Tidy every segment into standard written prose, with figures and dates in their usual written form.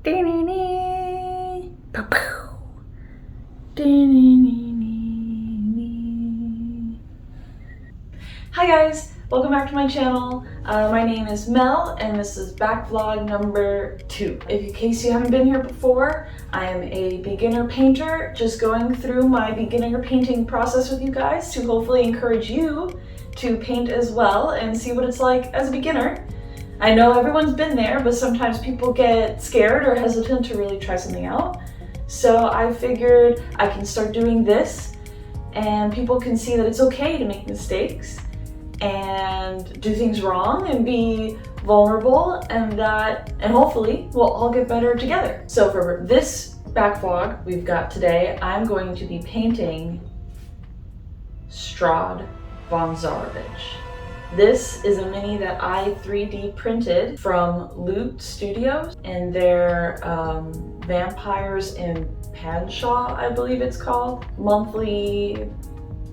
Hi guys, welcome back to my channel. My name is Mel and this is Backvlog number 2. In case you haven't been here before, I am a beginner painter, just going through my beginner painting process with you guys to hopefully encourage you to paint as well and see what it's like as a beginner. I know everyone's been there, but sometimes people get scared or hesitant to really try something out. So I figured I can start doing this and people can see that it's okay to make mistakes and do things wrong and be vulnerable, and hopefully we'll all get better together. So for this backvlog we've got today, I'm going to be painting Strahd von Zarovich. This is a mini that I 3D printed from Loot Studios, and they're Vampires in Panshaw, I believe it's called, monthly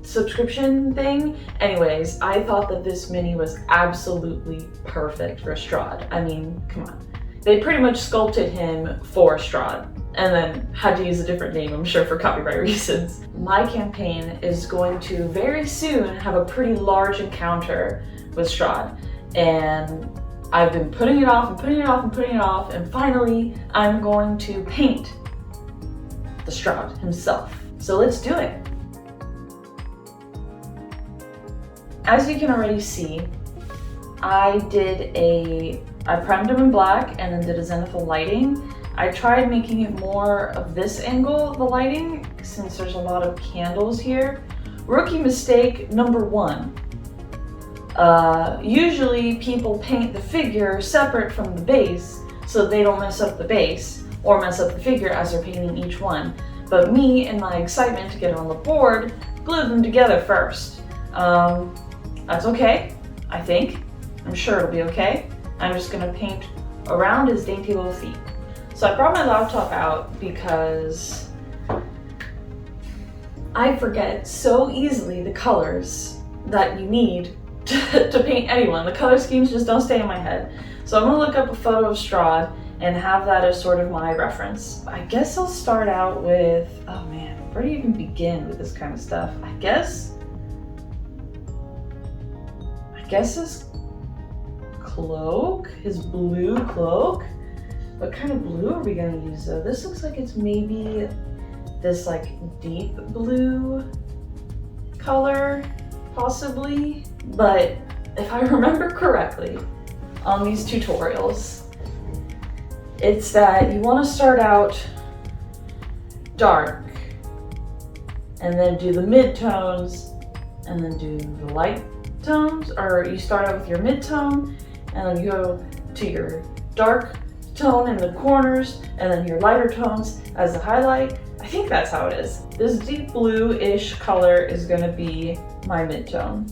subscription thing. Anyways, I thought that this mini was absolutely perfect for Strahd. I mean, come on. They pretty much sculpted him for Strahd and then had to use a different name, I'm sure, for copyright reasons. My campaign is going to very soon have a pretty large encounter with Strahd, and I've been putting it off and putting it off and putting it off, and finally I'm going to paint the Strahd himself. So let's do it. As you can already see, I primed him in black and then did a zenithal lighting. I tried making it more of this angle, the lighting, since there's a lot of candles here. Rookie mistake number 1. Usually people paint the figure separate from the base so they don't mess up the base or mess up the figure as they're painting each one. But me, in my excitement to get it on the board, glued them together first. That's okay, I think. I'm sure it'll be okay. I'm just gonna paint around his dainty little feet. So I brought my laptop out because I forget so easily the colors that you need to paint anyone. The color schemes just don't stay in my head. So I'm gonna look up a photo of Strahd and have that as sort of my reference. I guess I'll start out with, oh man, where do you even begin with this kind of stuff? I guess his cloak, his blue cloak. What kind of blue are we gonna use though? This looks like it's maybe this like deep blue color, possibly. But if I remember correctly on these tutorials, it's that you wanna start out dark and then do the mid-tones and then do the light tones, or you start out with your mid-tone and then you go to your dark tone in the corners and then your lighter tones as the highlight. I think that's how it is. This deep blue-ish color is going to be my mid-tone.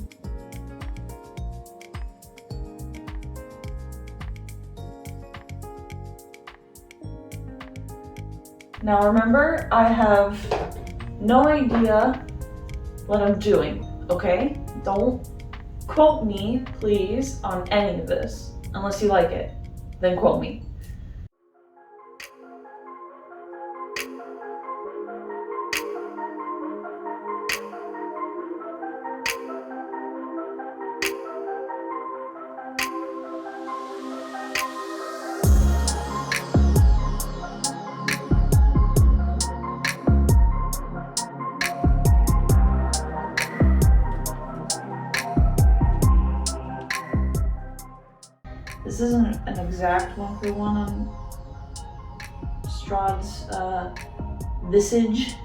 Now remember, I have no idea what I'm doing, okay? Don't quote me, please, on any of this. Unless you like it, then quote me. This isn't an exact 1-for-1 on Strahd's visage.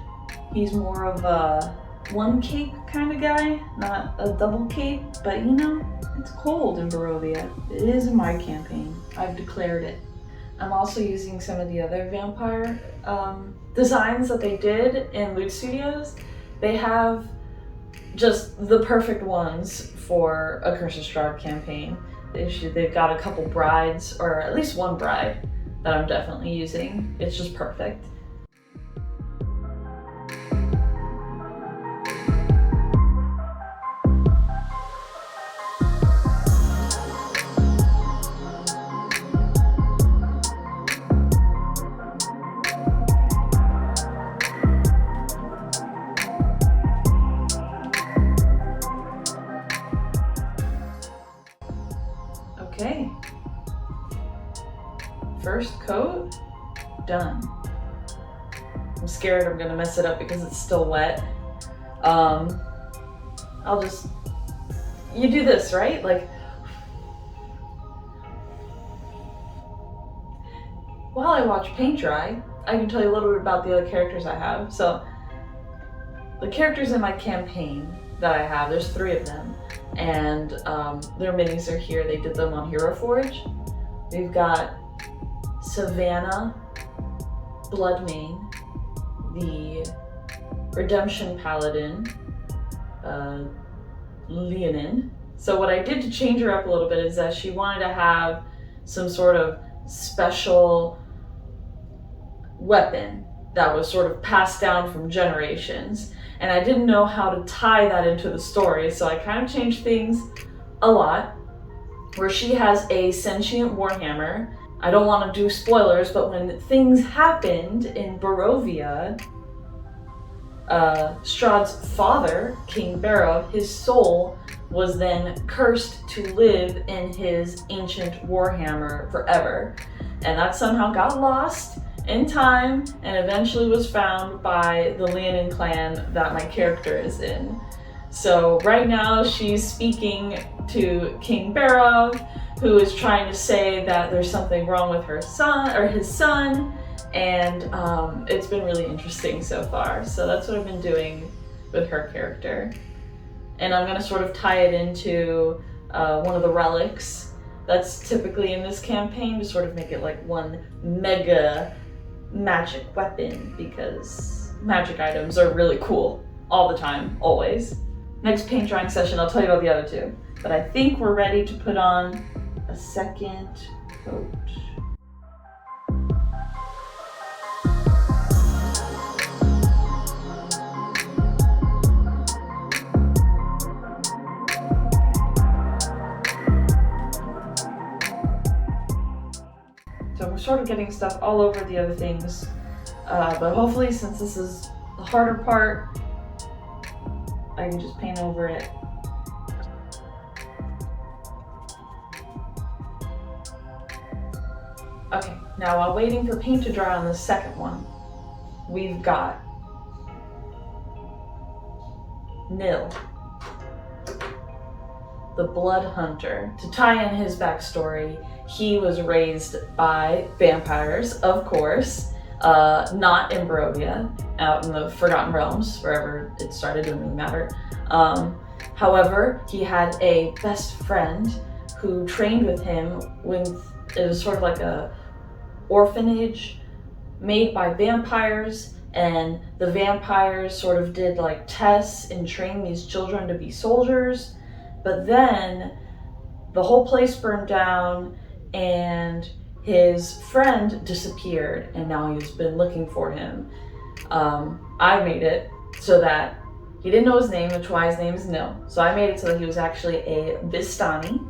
He's more of a one cape kind of guy, not a double cape, but you know, it's cold in Barovia. It is in my campaign. I've declared it. I'm also using some of the other vampire designs that they did in Loot Studios. They have just the perfect ones for a Curse of Strahd campaign. They've got a couple brides, or at least one bride, that I'm definitely using. It's just perfect. First coat, done. I'm scared I'm gonna mess it up because it's still wet. You do this, right? Like, while I watch paint dry, I can tell you a little bit about the other characters I have. So, the characters in my campaign that I have, there's 3 of them, and their minis are here. They did them on Hero Forge. We've got Savannah, Bloodmane, the Redemption Paladin, Leonin. So what I did to change her up a little bit is that she wanted to have some sort of special weapon that was sort of passed down from generations. And I didn't know how to tie that into the story, so I kind of changed things a lot, where she has a sentient warhammer. I don't want to do spoilers, but when things happened in Barovia, Strahd's father, King Barrow, his soul was then cursed to live in his ancient warhammer forever. And that somehow got lost in time and eventually was found by the Leonin clan that my character is in. So right now she's speaking to King Barrow, who is trying to say that there's something wrong with her son, or his son, and it's been really interesting so far. So that's what I've been doing with her character. And I'm gonna sort of tie it into one of the relics that's typically in this campaign to sort of make it like one mega magic weapon, because magic items are really cool all the time, always. Next paint drying session, I'll tell you about the other 2. But I think we're ready to put on a second coat. So we're sort of getting stuff all over the other things, but hopefully, since this is the harder part, I can just paint over it. Okay, now while waiting for paint to dry on the second one, we've got Nil, the Blood Hunter. To tie in his backstory, he was raised by vampires, of course, not in Barovia, out in the Forgotten Realms, wherever it started, doesn't really matter. However, he had a best friend who trained with him when it was sort of like a orphanage made by vampires, and the vampires sort of did like tests and trained these children to be soldiers. But then the whole place burned down and his friend disappeared, and now he's been looking for him. I made it so that he didn't know his name, which is why his name is Nil. So I made it so that he was actually a Vistani,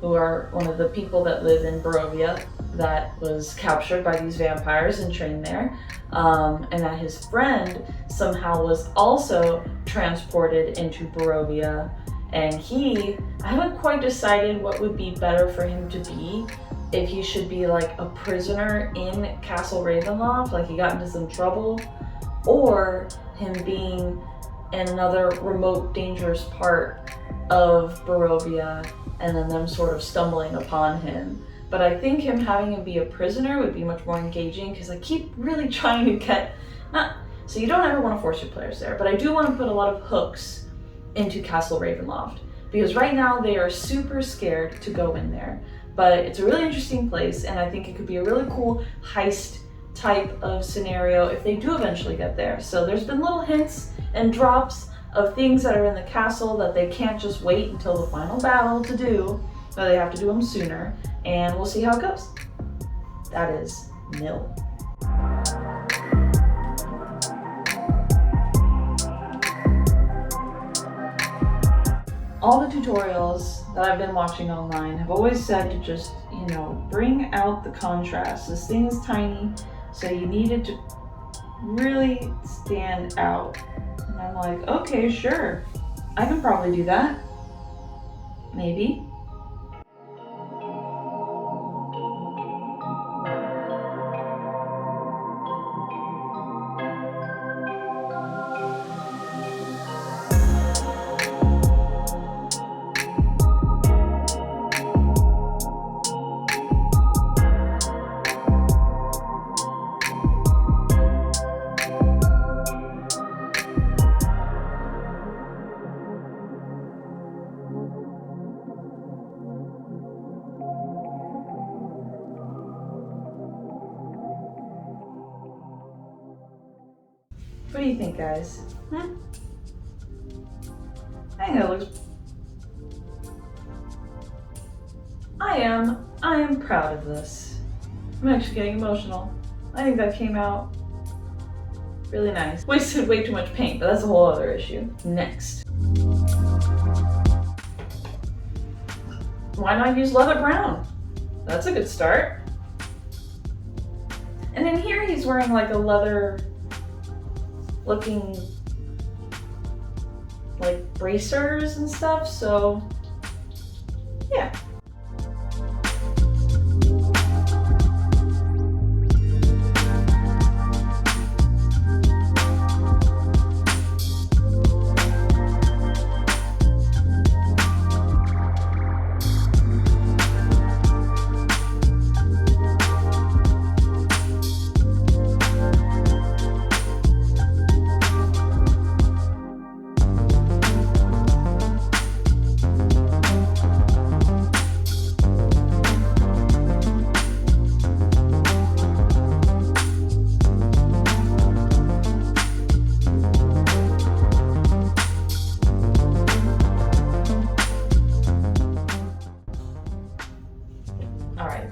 who are one of the people that live in Barovia that was captured by these vampires and trained there. And that his friend somehow was also transported into Barovia. And I haven't quite decided what would be better for him to be. If he should be like a prisoner in Castle Ravenloft, like he got into some trouble, or him being in another remote, dangerous part of Barovia, and then them sort of stumbling upon him. But I think having him be a prisoner would be much more engaging, because I keep really trying to get, so you don't ever want to force your players there, but I do want to put a lot of hooks into Castle Ravenloft, because right now they are super scared to go in there. But it's a really interesting place, and I think it could be a really cool heist type of scenario if they do eventually get there. So there's been little hints and drops of things that are in the castle that they can't just wait until the final battle to do, but they have to do them sooner, and we'll see how it goes. That is Nil. All the tutorials that I've been watching online have always said to just, bring out the contrast. This thing is tiny, so you need it to really stand out. And I'm like, okay, sure. I can probably do that. Maybe. What do you think, guys? I think that looks... I am proud of this. I'm actually getting emotional. I think that came out really nice. Wasted way too much paint, but that's a whole other issue. Next. Why not use leather brown? That's a good start. And in here he's wearing like a leather looking like bracers and stuff, so yeah.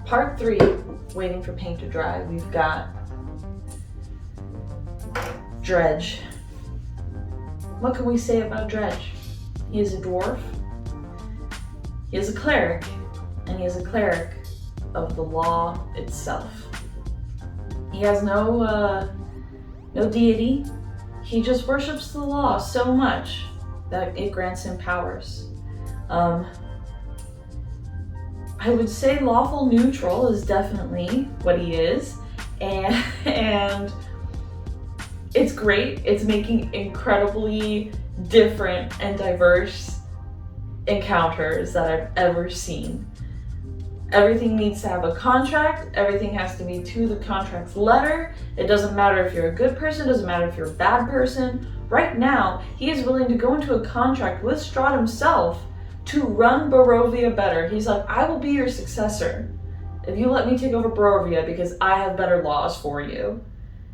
Part 3, waiting for paint to dry. We've got Dredge. What can we say about Dredge? He is a dwarf, he is a cleric, and he is a cleric of the law itself. He has no deity. He just worships the law so much that it grants him powers. I would say lawful neutral is definitely what he is, and it's great. It's making incredibly different and diverse encounters that I've ever seen. Everything needs to have a contract. Everything has to be to the contract's letter. It doesn't matter if you're a good person, it doesn't matter if you're a bad person. Right now, he is willing to go into a contract with Strahd himself to run Barovia better. He's like, I will be your successor if you let me take over Barovia because I have better laws for you.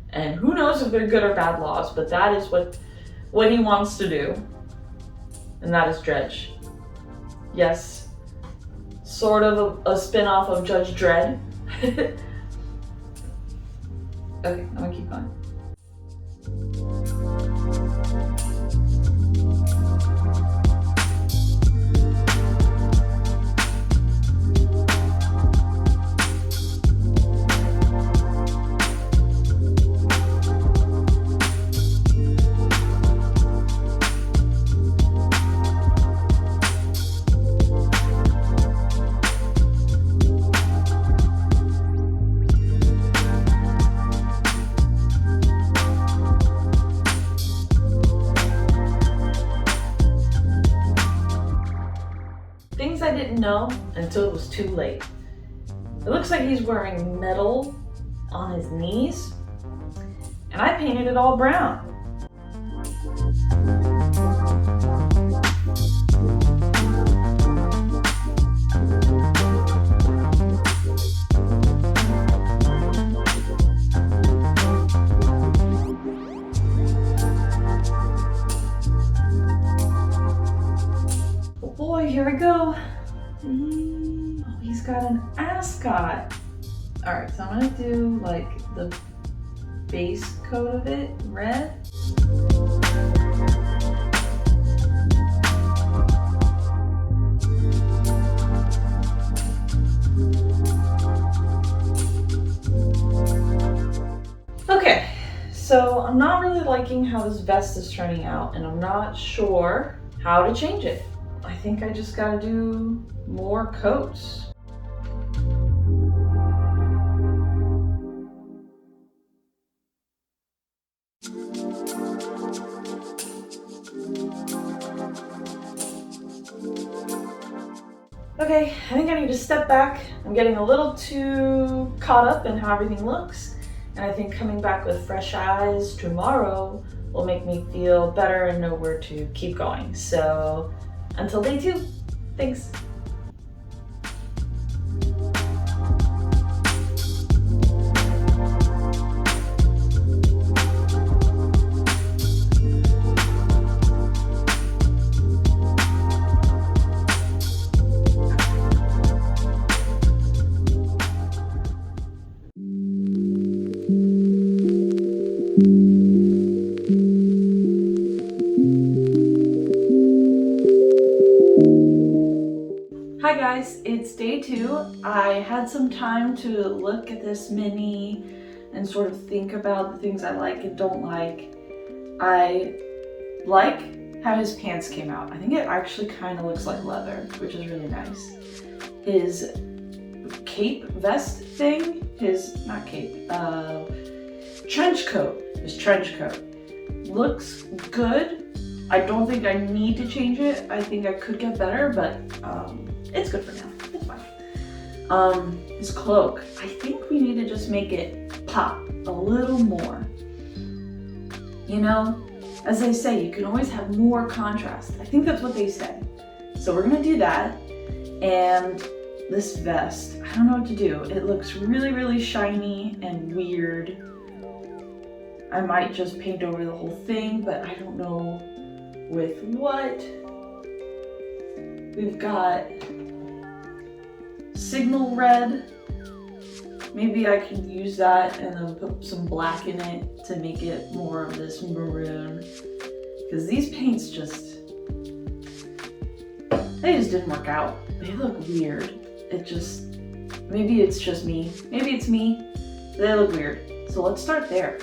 And who knows if they're good or bad laws, but that is what he wants to do. And that is Dredge. Yes, sort of a spin-off of Judge Dredd. Okay, I'm gonna keep going. Things I didn't know until it was too late. It looks like he's wearing metal on his knees, and I painted it all brown. Boy, here we go. Oh, he's got an ascot. All right, so I'm gonna do like the base coat of it, red. Okay, so I'm not really liking how this vest is turning out, and I'm not sure how to change it. I think I just gotta do more coats. Okay, I think I need to step back. I'm getting a little too caught up in how everything looks, and I think coming back with fresh eyes tomorrow will make me feel better and know where to keep going. So until day 2, thanks. it's day 2. I had some time to look at this mini and sort of think about the things I like and don't like. I like how his pants came out. I think it actually kind of looks like leather, which is really nice. His cape vest thing, not cape, trench coat, his trench coat looks good. I don't think I need to change it. I think I could get better, but it's good for now. It's fine. His cloak, I think we need to just make it pop a little more. You know, as they say, you can always have more contrast. I think that's what they say. So we're gonna do that. And this vest, I don't know what to do. It looks really, really shiny and weird. I might just paint over the whole thing, but I don't know with what. We've got signal red. Maybe I can use that and then put some black in it to make it more of this maroon. Because these paints they just didn't work out. They look weird. Maybe it's just me. Maybe it's me. They look weird. So let's start there.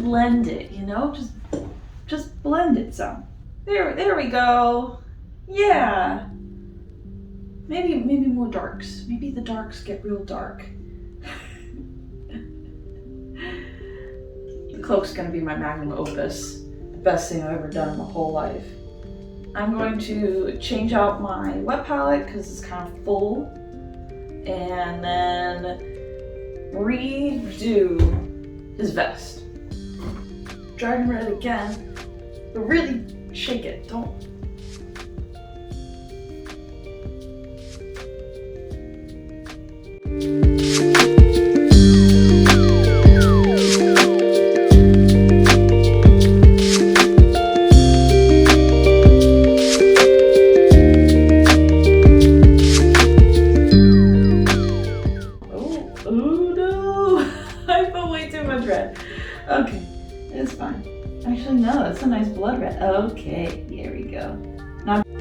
Blend it, you know, just blend it some. There we go. Yeah. Maybe more darks. Maybe the darks get real dark. The cloak's gonna be my magnum opus. The best thing I've ever done in my whole life. I'm going to change out my wet palette because it's kind of full, and then redo his vest. Dragon red again, but really shake it, don't. Oh no, I put way too much red. Okay. It's fine. Actually, no, it's a nice blood red. Okay, here we go. Now, I think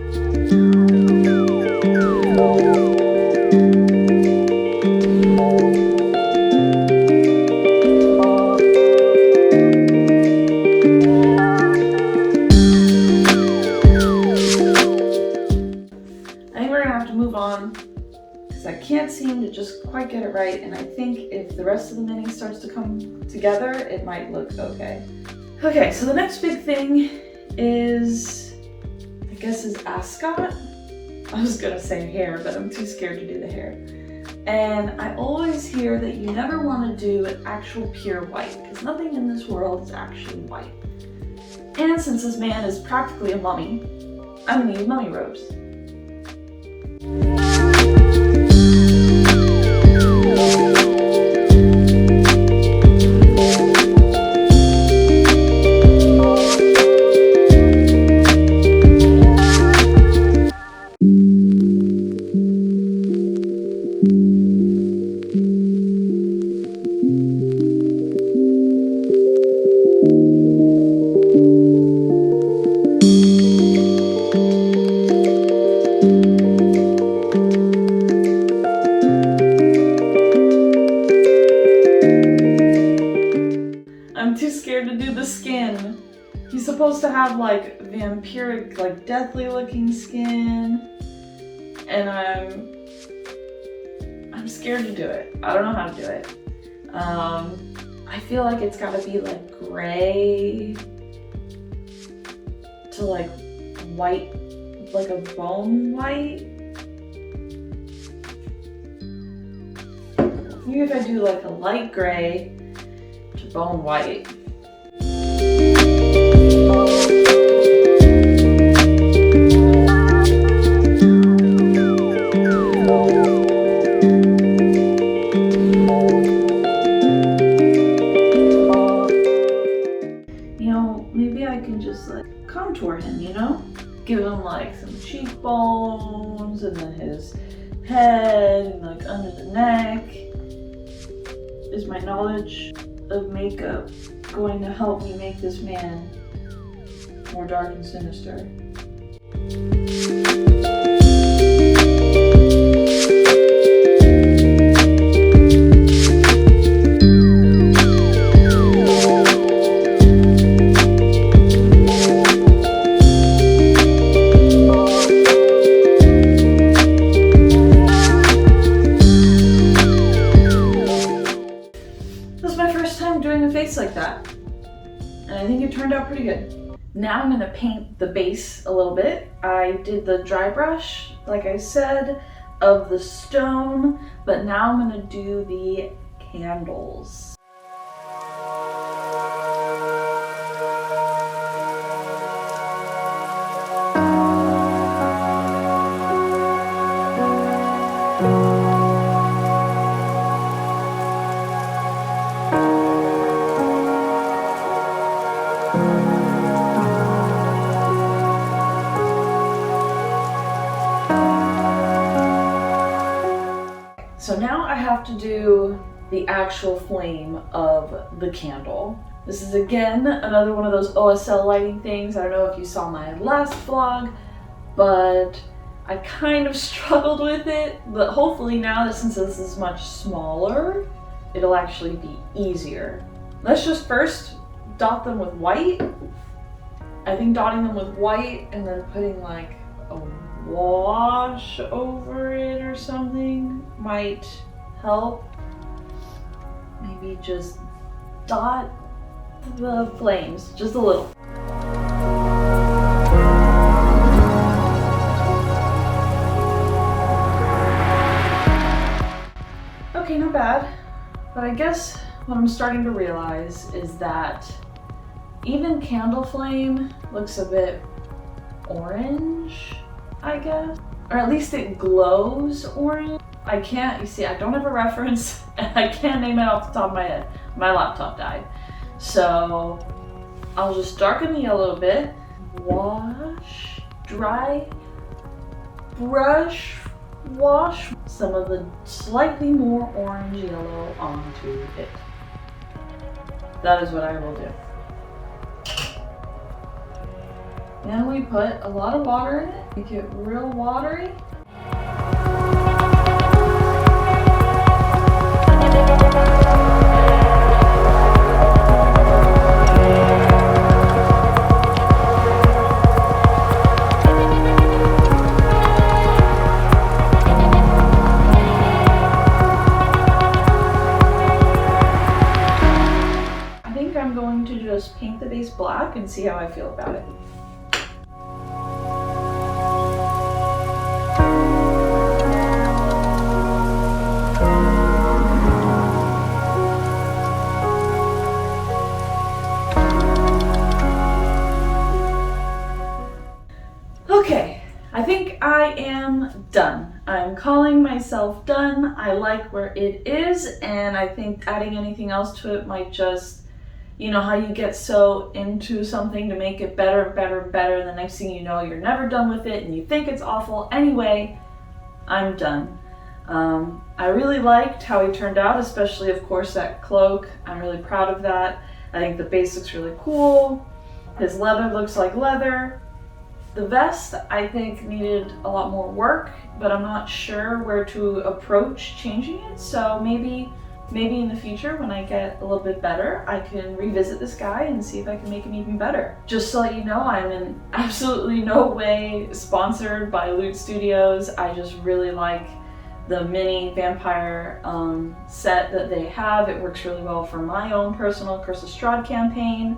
we're gonna have to move on because I can't seem to just quite get it right, and I think if the rest of the mini starts to come together, it might look okay. Okay, so the next big thing is, I guess, is ascot. I was gonna say hair, but I'm too scared to do the hair. And I always hear that you never want to do an actual pure white, because nothing in this world is actually white. And since this man is practically a mummy, I'm gonna use mummy robes. I'm too scared to do the skin. He's supposed to have like vampiric, like deathly looking skin, and I'm scared to do it. I don't know how to do it. I feel like it's gotta be like gray to like white, like a bone white. Maybe if I do like a light gray to bone white. I can just like contour him, you know? Give him like some cheekbones and then his head and like under the neck. Is my knowledge of makeup going to help me make this man more dark and sinister? This is my first time doing a face like that, and I think it turned out pretty good. Now I'm going to paint the base a little bit. I did the dry brush, like I said, of the stone, but now I'm going to do the candles. So now I have to do the actual flame of the candle. This is again another one of those OSL lighting things. I don't know if you saw my last vlog, but I kind of struggled with it. But hopefully now that since this is much smaller, it'll actually be easier. Let's just first dot them with white. I think dotting them with white and then putting like a wash over it or something might help. Maybe just dot the flames just a little. Okay, not bad. But I guess what I'm starting to realize is that even candle flame looks a bit orange, I guess. Or at least it glows orange. You see, I don't have a reference and I can't name it off the top of my head. My laptop died. So I'll just darken the yellow a bit. Wash, dry, brush, wash some of the slightly more orange yellow onto it. That is what I will do. Then we put a lot of water in it, make it real watery. I think I'm going to just paint the base black and see how I feel about it. Okay, I think I am done. I'm calling myself done. I like where it is, and I think adding anything else to it might just, you know how you get so into something to make it better and better and better, and the next thing you know, you're never done with it and you think it's awful. Anyway, I'm done. I really liked how he turned out, especially, of course, that cloak. I'm really proud of that. I think the base looks really cool. His leather looks like leather. The vest, I think, needed a lot more work, but I'm not sure where to approach changing it. So maybe in the future, when I get a little bit better, I can revisit this guy and see if I can make him even better. Just to let you know, I'm in absolutely no way sponsored by Loot Studios. I just really like the mini vampire set that they have. It works really well for my own personal Curse of Strahd campaign.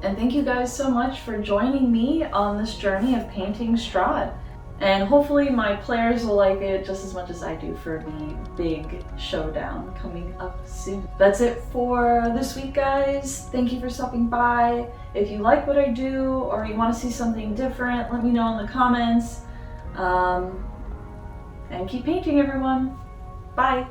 And thank you guys so much for joining me on this journey of painting Strahd. And hopefully my players will like it just as much as I do for the big showdown coming up soon. That's it for this week, guys. Thank you for stopping by. If you like what I do or you want to see something different, let me know in the comments. And keep painting, everyone. Bye.